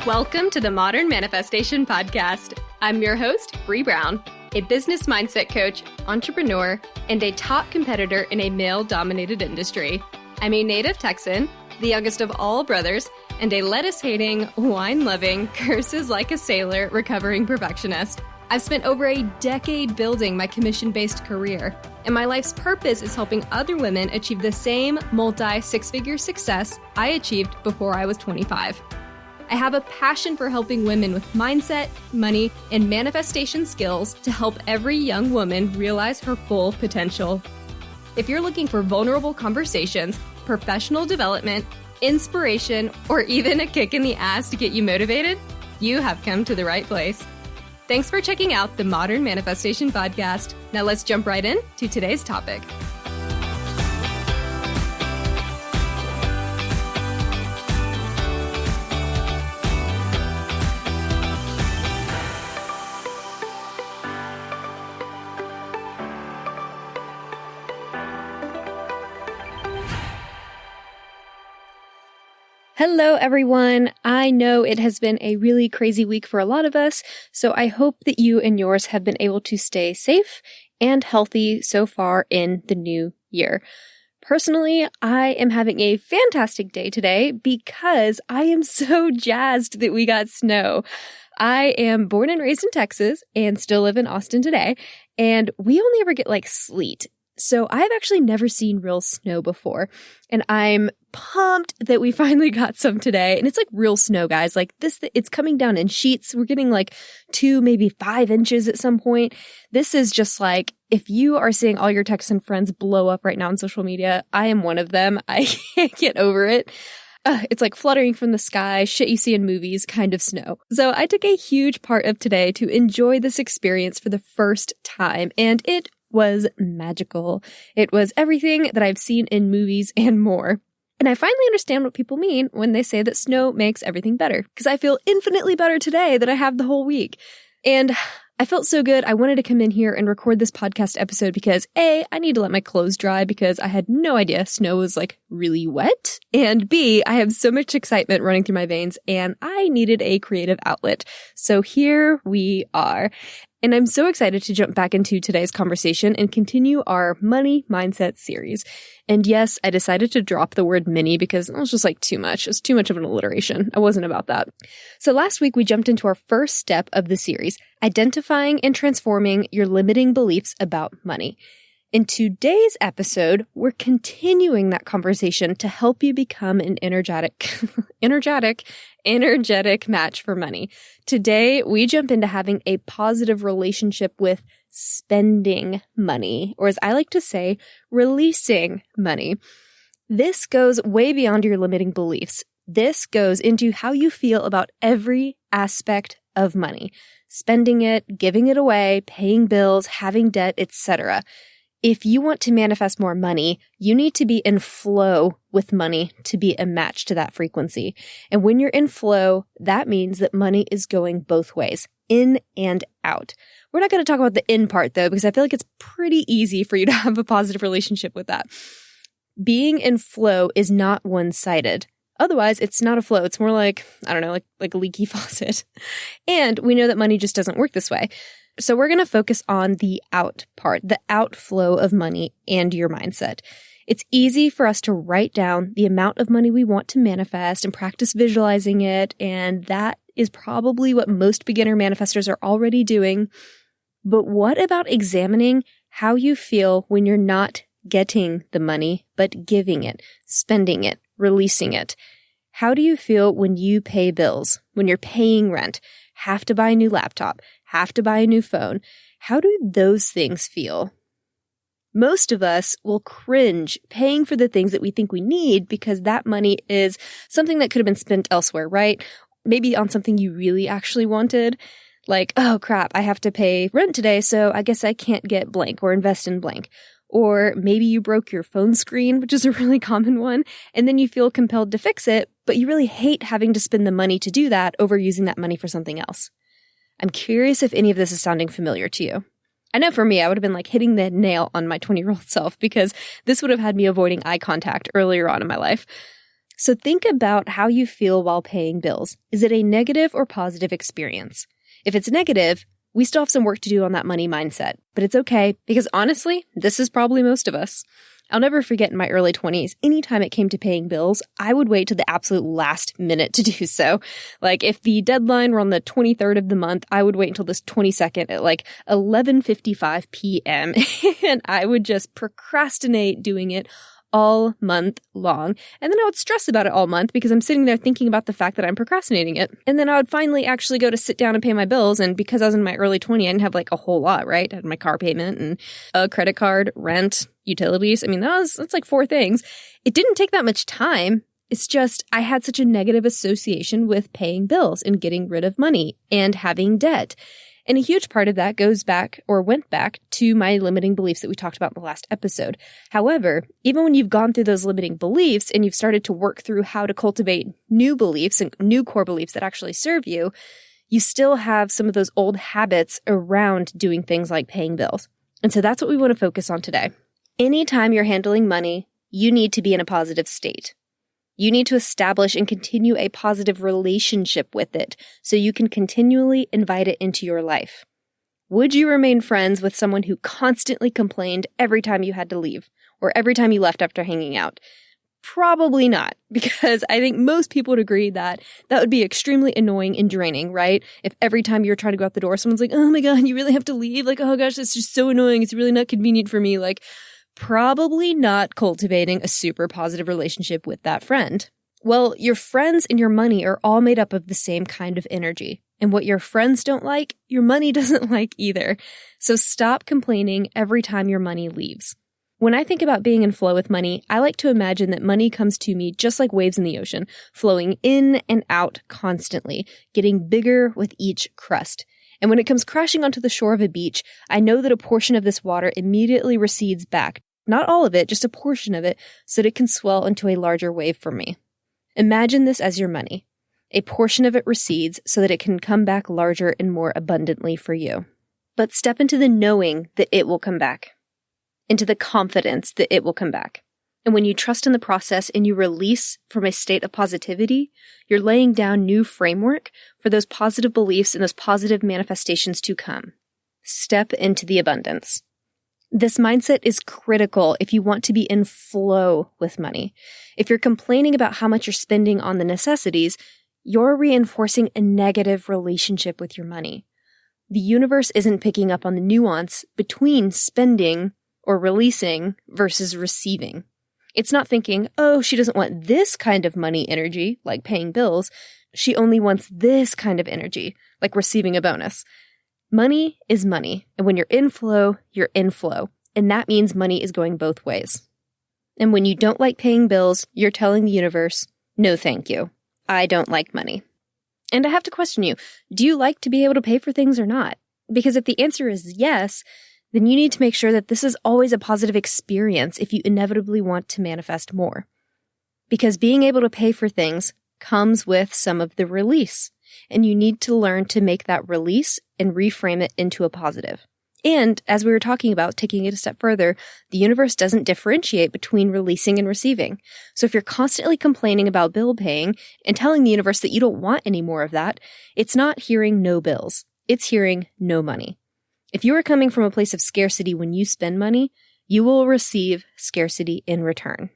Welcome to the Modern Manifestation Podcast. I'm your host, Bree Brown, a business mindset coach, entrepreneur, and a top competitor in a male-dominated industry. I'm a native Texan, the youngest of all brothers, and a lettuce-hating, wine-loving, curses-like-a-sailor recovering perfectionist. I've spent over a decade building my commission-based career, and my life's purpose is helping other women achieve the same multi-six-figure success I achieved before I was 25. I have a passion for helping women with mindset, money, and manifestation skills to help every young woman realize her full potential. If you're looking for vulnerable conversations, professional development, inspiration, or even a kick in the ass to get you motivated, you have come to the right place. Thanks for checking out the Modern Manifestation Podcast. Now let's jump right in to today's topic. Hello, everyone. I know it has been a really crazy week for a lot of us, so I hope that you and yours have been able to stay safe and healthy so far in the new year. Personally, I am having a fantastic day today because I am so jazzed that we got snow. I am born and raised in Texas and still live in Austin today, and we only ever get like sleet. So I've actually never seen real snow before, and I'm pumped that we finally got some today. And it's like real snow, guys. Like this, it's coming down in sheets. We're getting like 2, maybe 5 inches at some point. This is just like, if you are seeing all your Texan friends blow up right now on social media, I am one of them. I can't get over it. It's like fluttering from the sky, shit you see in movies kind of snow. So I took a huge part of today to enjoy this experience for the first time, and it was magical. It was everything that I've seen in movies and more. And I finally understand what people mean when they say that snow makes everything better, because I feel infinitely better today than I have the whole week. And I felt so good. I wanted to come in here and record this podcast episode because A, I need to let my clothes dry because I had no idea snow was like really wet. And B, I have so much excitement running through my veins and I needed a creative outlet. So here we are. And I'm so excited to jump back into today's conversation and continue our money mindset series. And yes, I decided to drop the word mini because it was just like too much. It was too much of an alliteration. I wasn't about that. So last week we jumped into our first step of the series, identifying and transforming your limiting beliefs about money. In today's episode, we're continuing that conversation to help you become an energetic match for money. Today, we jump into having a positive relationship with spending money, or as I like to say, releasing money. This goes way beyond your limiting beliefs. This goes into how you feel about every aspect of money, spending it, giving it away, paying bills, having debt, etc. If you want to manifest more money, you need to be in flow with money to be a match to that frequency. And when you're in flow, that means that money is going both ways, in and out. We're not going to talk about the in part though, because I feel like it's pretty easy for you to have a positive relationship with that. Being in flow is not one-sided. Otherwise, it's not a flow. It's more like, I don't know, like a leaky faucet. And we know that money just doesn't work this way. So we're going to focus on the out part, the outflow of money and your mindset. It's easy for us to write down the amount of money we want to manifest and practice visualizing it. And that is probably what most beginner manifestors are already doing. But what about examining how you feel when you're not getting the money, but giving it, spending it, releasing it? How do you feel when you pay bills, when you're paying rent, have to buy a new laptop, have to buy a new phone? How do those things feel? Most of us will cringe paying for the things that we think we need because that money is something that could have been spent elsewhere, right? Maybe on something you really actually wanted. Like, oh crap, I have to pay rent today, so I guess I can't get blank or invest in blank. Or maybe you broke your phone screen, which is a really common one, and then you feel compelled to fix it, but you really hate having to spend the money to do that over using that money for something else. I'm curious if any of this is sounding familiar to you. I know for me, I would have been like hitting the nail on my 20-year-old self because this would have had me avoiding eye contact earlier on in my life. So think about how you feel while paying bills. Is it a negative or positive experience? If it's negative, we still have some work to do on that money mindset, but it's okay because honestly, this is probably most of us. I'll never forget in my early 20s, anytime it came to paying bills, I would wait to the absolute last minute to do so. Like if the deadline were on the 23rd of the month, I would wait until this 22nd at like 11:55 p.m. and I would just procrastinate doing it all month long. And then I would stress about it all month because I'm sitting there thinking about the fact that I'm procrastinating it. And then I would finally actually go to sit down and pay my bills. And because I was in my early 20s, I didn't have like a whole lot, right? I had my car payment and a credit card, rent, utilities. I mean, that's like 4 things. It didn't take that much time. It's just I had such a negative association with paying bills and getting rid of money and having debt. And a huge part of that goes back or went back to my limiting beliefs that we talked about in the last episode. However, even when you've gone through those limiting beliefs and you've started to work through how to cultivate new beliefs and new core beliefs that actually serve you, you still have some of those old habits around doing things like paying bills. And so that's what we want to focus on today. Anytime you're handling money, you need to be in a positive state. You need to establish and continue a positive relationship with it so you can continually invite it into your life. Would you remain friends with someone who constantly complained every time you had to leave or every time you left after hanging out? Probably not, because I think most people would agree that that would be extremely annoying and draining, right? If every time you're trying to go out the door, someone's like, oh my God, you really have to leave? Like, oh gosh, it's just so annoying. It's really not convenient for me. Like, probably not cultivating a super positive relationship with that friend. Well, your friends and your money are all made up of the same kind of energy. And what your friends don't like, your money doesn't like either. So stop complaining every time your money leaves. When I think about being in flow with money, I like to imagine that money comes to me just like waves in the ocean, flowing in and out constantly, getting bigger with each crest. And when it comes crashing onto the shore of a beach, I know that a portion of this water immediately recedes back. Not all of it, just a portion of it, so that it can swell into a larger wave for me. Imagine this as your money. A portion of it recedes so that it can come back larger and more abundantly for you. But step into the knowing that it will come back, into the confidence that it will come back. And when you trust in the process and you release from a state of positivity, you're laying down new framework for those positive beliefs and those positive manifestations to come. Step into the abundance. This mindset is critical if you want to be in flow with money. If you're complaining about how much you're spending on the necessities, you're reinforcing a negative relationship with your money. The universe isn't picking up on the nuance between spending or releasing versus receiving. It's not thinking, oh, she doesn't want this kind of money energy, like paying bills. She only wants this kind of energy, like receiving a bonus. Money is money, and when you're in flow, you're in flow, and that means money is going both ways. And when you don't like paying bills, you're telling the universe, no thank you, I don't like money. And I have to question you, do you like to be able to pay for things or not? Because if the answer is yes, then you need to make sure that this is always a positive experience if you inevitably want to manifest more. Because being able to pay for things comes with some of the release. And you need to learn to make that release and reframe it into a positive. And as we were talking about, taking it a step further, the universe doesn't differentiate between releasing and receiving. So if you're constantly complaining about bill paying and telling the universe that you don't want any more of that, it's not hearing no bills. It's hearing no money. If you are coming from a place of scarcity when you spend money, you will receive scarcity in return.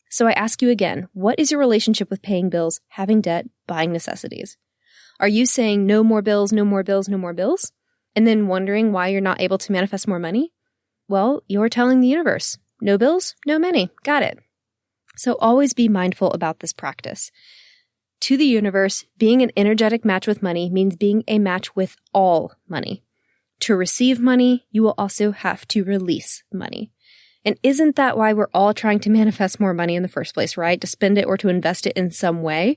So I ask you again, what is your relationship with paying bills, having debt, buying necessities? Are you saying no more bills, no more bills, no more bills? And then wondering why you're not able to manifest more money? Well, you're telling the universe, no bills, no money. Got it. So always be mindful about this practice. To the universe, being an energetic match with money means being a match with all money. To receive money, you will also have to release money. And isn't that why we're all trying to manifest more money in the first place, right? To spend it or to invest it in some way.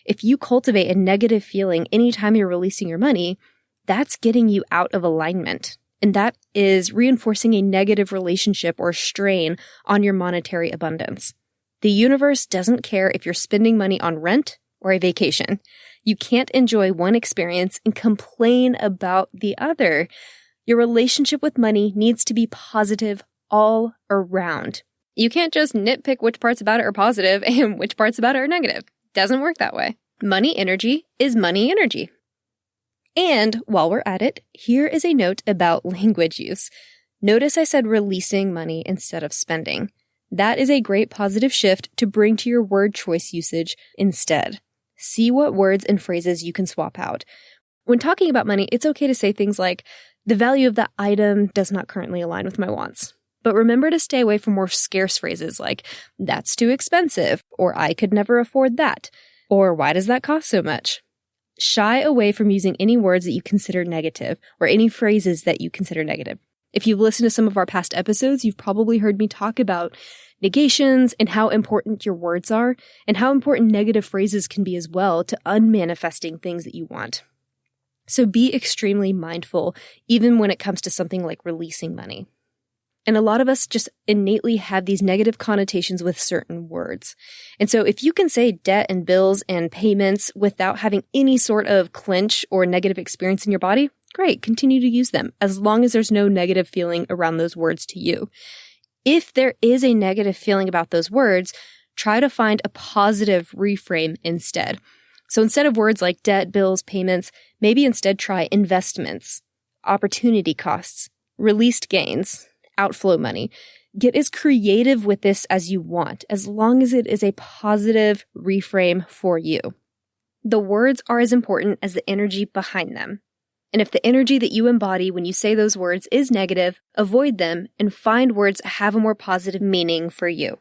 If you cultivate a negative feeling anytime you're releasing your money, that's getting you out of alignment. And that is reinforcing a negative relationship or strain on your monetary abundance. The universe doesn't care if you're spending money on rent or a vacation. You can't enjoy one experience and complain about the other. Your relationship with money needs to be positive all around. You can't just nitpick which parts about it are positive and which parts about it are negative. Doesn't work that way. Money energy is money energy. And while we're at it, here is a note about language use. Notice I said releasing money instead of spending. That is a great positive shift to bring to your word choice usage instead. See what words and phrases you can swap out. When talking about money, it's okay to say things like, the value of the item does not currently align with my wants. But remember to stay away from more scarce phrases like, that's too expensive, or I could never afford that, or why does that cost so much? Shy away from using any words that you consider negative, or any phrases that you consider negative. If you've listened to some of our past episodes, you've probably heard me talk about negations and how important your words are, and how important negative phrases can be as well to unmanifesting things that you want. So be extremely mindful, even when it comes to something like releasing money. And a lot of us just innately have these negative connotations with certain words. And so if you can say debt and bills and payments without having any sort of clinch or negative experience in your body, great, continue to use them as long as there's no negative feeling around those words to you. If there is a negative feeling about those words, try to find a positive reframe instead. So instead of words like debt, bills, payments, maybe instead try investments, opportunity costs, released gains, outflow money. Get as creative with this as you want, as long as it is a positive reframe for you. The words are as important as the energy behind them. And if the energy that you embody when you say those words is negative, avoid them and find words that have a more positive meaning for you.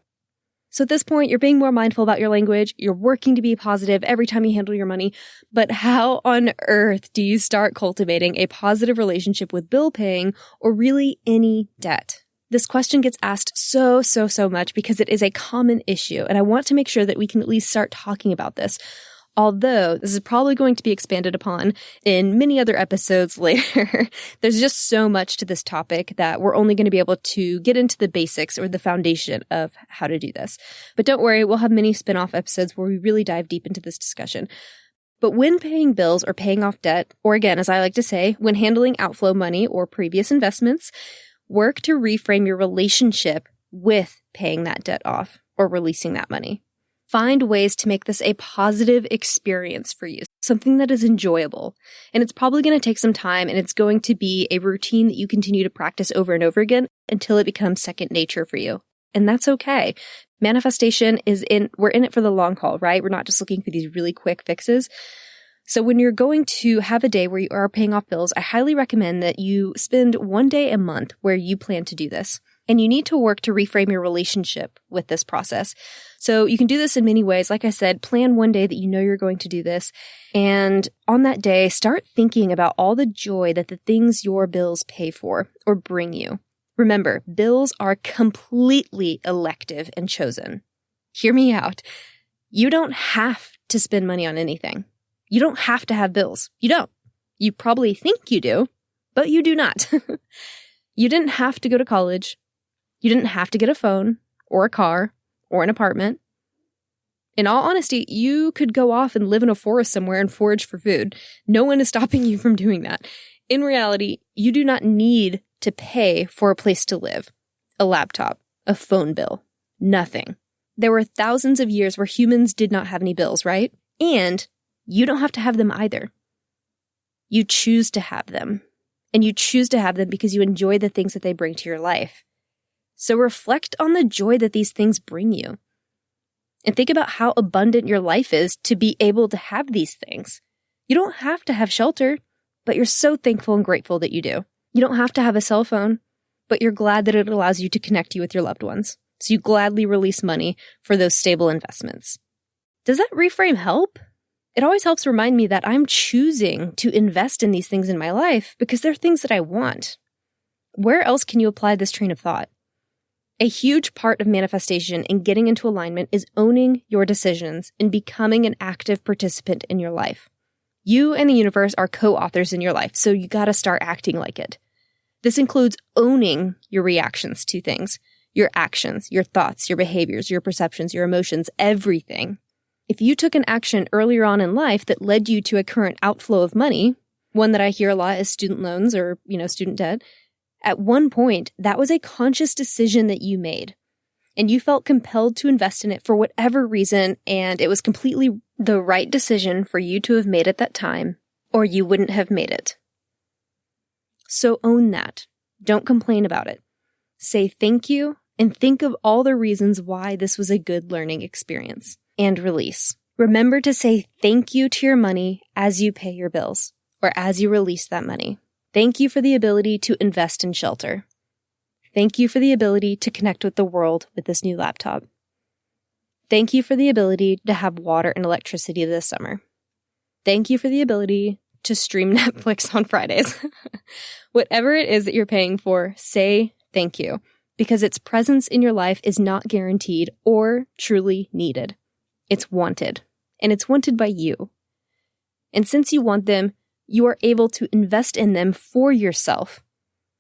So at this point, you're being more mindful about your language, you're working to be positive every time you handle your money, but how on earth do you start cultivating a positive relationship with bill paying or really any debt? This question gets asked so much because it is a common issue, and I want to make sure that we can at least start talking about this. Although this is probably going to be expanded upon in many other episodes later. There's just so much to this topic that we're only going to be able to get into the basics or the foundation of how to do this. But don't worry, we'll have many spin-off episodes where we really dive deep into this discussion. But when paying bills or paying off debt, or again, as I like to say, when handling outflow money or previous investments, work to reframe your relationship with paying that debt off or releasing that money. Find ways to make this a positive experience for you, something that is enjoyable. And it's probably going to take some time, and it's going to be a routine that you continue to practice over and over again until it becomes second nature for you. And that's okay. Manifestation we're in it for the long haul, right? We're not just looking for these really quick fixes. So when you're going to have a day where you are paying off bills, I highly recommend that you spend one day a month where you plan to do this. And you need to work to reframe your relationship with this process. So you can do this in many ways. Like I said, plan one day that you know you're going to do this. And on that day, start thinking about all the joy that the things your bills pay for or bring you. Remember, bills are completely elective and chosen. Hear me out. You don't have to spend money on anything. You don't have to have bills. You don't. You probably think you do, but you do not. You didn't have to go to college. You didn't have to get a phone or a car or an apartment. In all honesty, you could go off and live in a forest somewhere and forage for food. No one is stopping you from doing that. In reality, you do not need to pay for a place to live, a laptop, a phone bill, nothing. There were thousands of years where humans did not have any bills, right? And you don't have to have them either. You choose to have them. And you choose to have them because you enjoy the things that they bring to your life. So reflect on the joy that these things bring you. And think about how abundant your life is to be able to have these things. You don't have to have shelter, but you're so thankful and grateful that you do. You don't have to have a cell phone, but you're glad that it allows you to connect you with your loved ones. So you gladly release money for those stable investments. Does that reframe help? It always helps remind me that I'm choosing to invest in these things in my life because they're things that I want. Where else can you apply this train of thought? A huge part of manifestation and getting into alignment is owning your decisions and becoming an active participant in your life. You and the universe are co-authors in your life, so you gotta start acting like it. This includes owning your reactions to things, your actions, your thoughts, your behaviors, your perceptions, your emotions, everything. If you took an action earlier on in life that led you to a current outflow of money, one that I hear a lot is student loans or, student debt, at one point, that was a conscious decision that you made. and you felt compelled to invest in it for whatever reason, and it was completely the right decision for you to have made at that time, or you wouldn't have made it. So own that. Don't complain about it. Say thank you and think of all the reasons why this was a good learning experience. And release. Remember to say thank you to your money as you pay your bills or as you release that money. Thank you for the ability to invest in shelter. Thank you for the ability to connect with the world with this new laptop. Thank you for the ability to have water and electricity this summer. Thank you for the ability to stream Netflix on Fridays. Whatever it is that you're paying for, say thank you, because its presence in your life is not guaranteed or truly needed. It's wanted, and it's wanted by you. And since you want them, you are able to invest in them for yourself.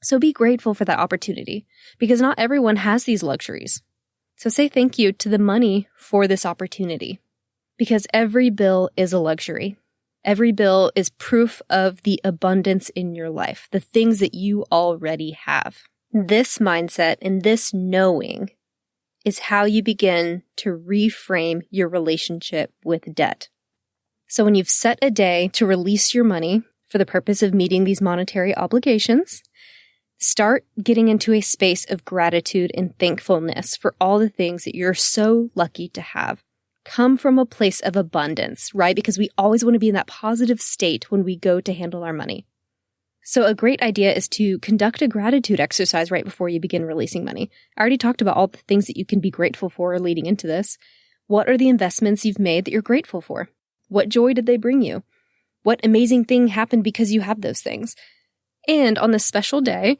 So be grateful for that opportunity, because not everyone has these luxuries. So say thank you to the money for this opportunity, because every bill is a luxury. Every bill is proof of the abundance in your life, the things that you already have. This mindset and this knowing is how you begin to reframe your relationship with debt. So when you've set a day to release your money for the purpose of meeting these monetary obligations, start getting into a space of gratitude and thankfulness for all the things that you're so lucky to have. Come from a place of abundance, right? Because we always want to be in that positive state when we go to handle our money. So a great idea is to conduct a gratitude exercise right before you begin releasing money. I already talked about all the things that you can be grateful for leading into this. What are the investments you've made that you're grateful for? What joy did they bring you? What amazing thing happened because you have those things? And on this special day,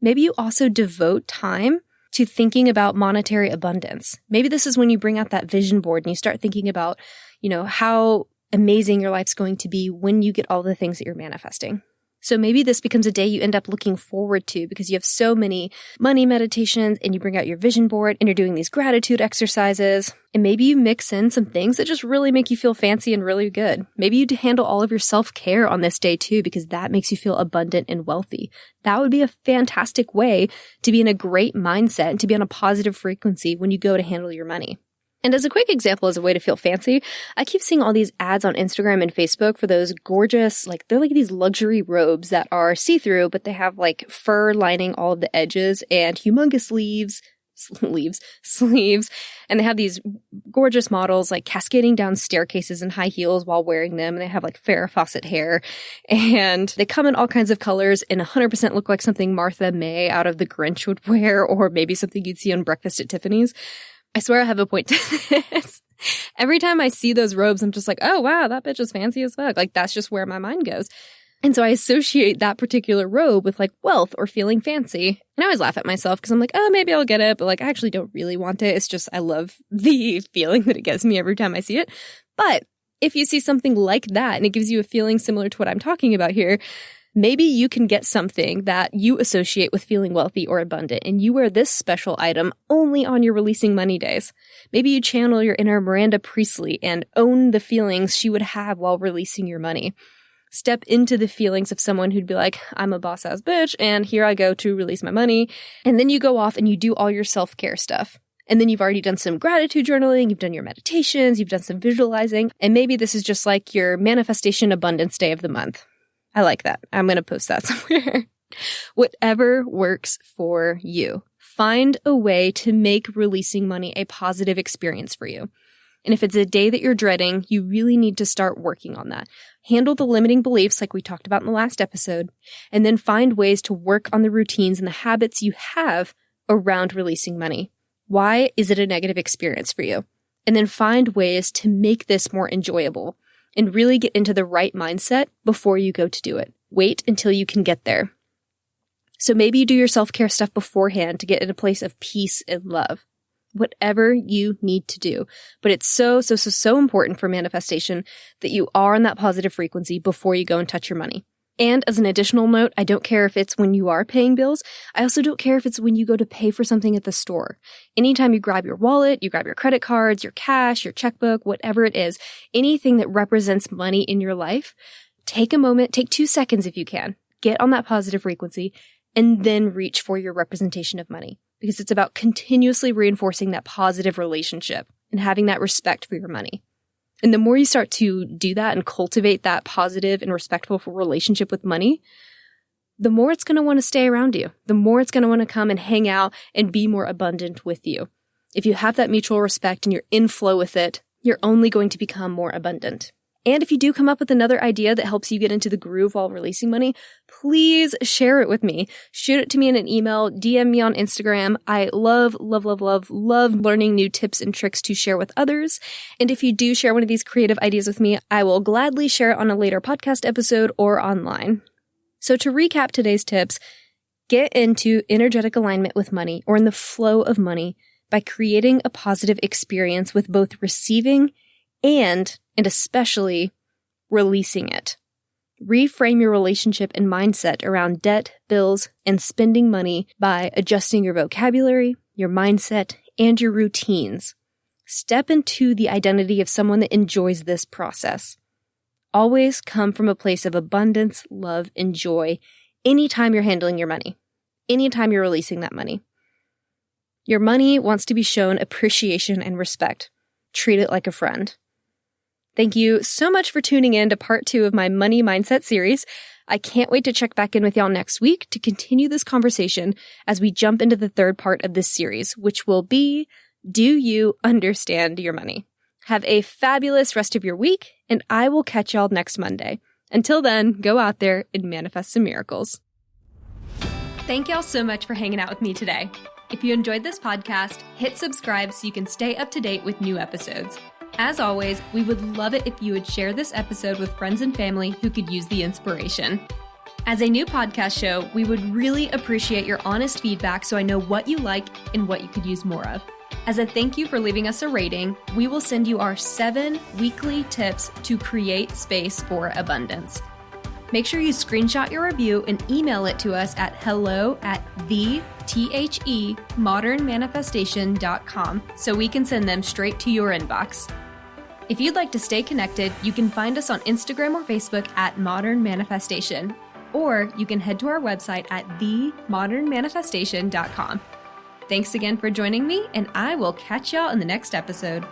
maybe you also devote time to thinking about monetary abundance. Maybe this is when you bring out that vision board and you start thinking about, how amazing your life's going to be when you get all the things that you're manifesting. So maybe this becomes a day you end up looking forward to because you have so many money meditations and you bring out your vision board and you're doing these gratitude exercises. And maybe you mix in some things that just really make you feel fancy and really good. Maybe you handle all of your self-care on this day too, because that makes you feel abundant and wealthy. That would be a fantastic way to be in a great mindset and to be on a positive frequency when you go to handle your money. And as a quick example, as a way to feel fancy, I keep seeing all these ads on Instagram and Facebook for those gorgeous, they're like these luxury robes that are see-through, but they have fur lining all of the edges and humongous sleeves. And they have these gorgeous models cascading down staircases in high heels while wearing them. And they have Farrah Fawcett hair. And they come in all kinds of colors and 100% look like something Martha May out of The Grinch would wear, or maybe something you'd see on Breakfast at Tiffany's. I swear I have a point to this. Every time I see those robes, I'm just like, oh, wow, that bitch is fancy as fuck. That's just where my mind goes. And so I associate that particular robe with wealth or feeling fancy. And I always laugh at myself because I'm like, oh, maybe I'll get it. But I actually don't really want it. It's just I love the feeling that it gives me every time I see it. But if you see something like that and it gives you a feeling similar to what I'm talking about here, maybe you can get something that you associate with feeling wealthy or abundant, and you wear this special item only on your releasing money days. Maybe you channel your inner Miranda Priestley and own the feelings she would have while releasing your money. Step into the feelings of someone who'd be like, I'm a boss-ass bitch, and here I go to release my money. And then you go off and you do all your self-care stuff. And then you've already done some gratitude journaling, you've done your meditations, you've done some visualizing, and maybe this is just your manifestation abundance day of the month. I like that. I'm going to post that somewhere. Whatever works for you. Find a way to make releasing money a positive experience for you. And if it's a day that you're dreading, you really need to start working on that. Handle the limiting beliefs like we talked about in the last episode, and then find ways to work on the routines and the habits you have around releasing money. Why is it a negative experience for you? And then find ways to make this more enjoyable. And really get into the right mindset before you go to do it. Wait until you can get there. So maybe you do your self-care stuff beforehand to get in a place of peace and love. Whatever you need to do. But it's so important for manifestation that you are on that positive frequency before you go and touch your money. And as an additional note, I don't care if it's when you are paying bills. I also don't care if it's when you go to pay for something at the store. Anytime you grab your wallet, you grab your credit cards, your cash, your checkbook, whatever it is, anything that represents money in your life, take a moment, take 2 seconds if you can, get on that positive frequency, and then reach for your representation of money. because it's about continuously reinforcing that positive relationship and having that respect for your money. And the more you start to do that and cultivate that positive and respectful relationship with money, the more it's going to want to stay around you. The more it's going to want to come and hang out and be more abundant with you. If you have that mutual respect and you're in flow with it, you're only going to become more abundant. And if you do come up with another idea that helps you get into the groove while releasing money, please share it with me. Shoot it to me in an email, DM me on Instagram. I love learning new tips and tricks to share with others. And if you do share one of these creative ideas with me, I will gladly share it on a later podcast episode or online. So to recap today's tips, get into energetic alignment with money or in the flow of money by creating a positive experience with both receiving and especially releasing it. Reframe your relationship and mindset around debt, bills, and spending money by adjusting your vocabulary, your mindset, and your routines. Step into the identity of someone that enjoys this process. Always come from a place of abundance, love, and joy anytime you're handling your money, anytime you're releasing that money. Your money wants to be shown appreciation and respect. Treat it like a friend. Thank you so much for tuning in to part 2 of my money mindset series. I can't wait to check back in with y'all next week to continue this conversation as we jump into the third part of this series, which will be, do you understand your money? Have a fabulous rest of your week, and I will catch y'all next Monday. Until then, go out there and manifest some miracles. Thank y'all so much for hanging out with me today. If you enjoyed this podcast, hit subscribe so you can stay up to date with new episodes. As always, we would love it if you would share this episode with friends and family who could use the inspiration. As a new podcast show, we would really appreciate your honest feedback so I know what you like and what you could use more of. As a thank you for leaving us a rating, we will send you our 7 weekly tips to create space for abundance. Make sure you screenshot your review and email it to us at hello@themodernmanifestation.com so we can send them straight to your inbox. If you'd like to stay connected, you can find us on Instagram or Facebook at Modern Manifestation, or you can head to our website at themodernmanifestation.com. Thanks again for joining me, and I will catch y'all in the next episode.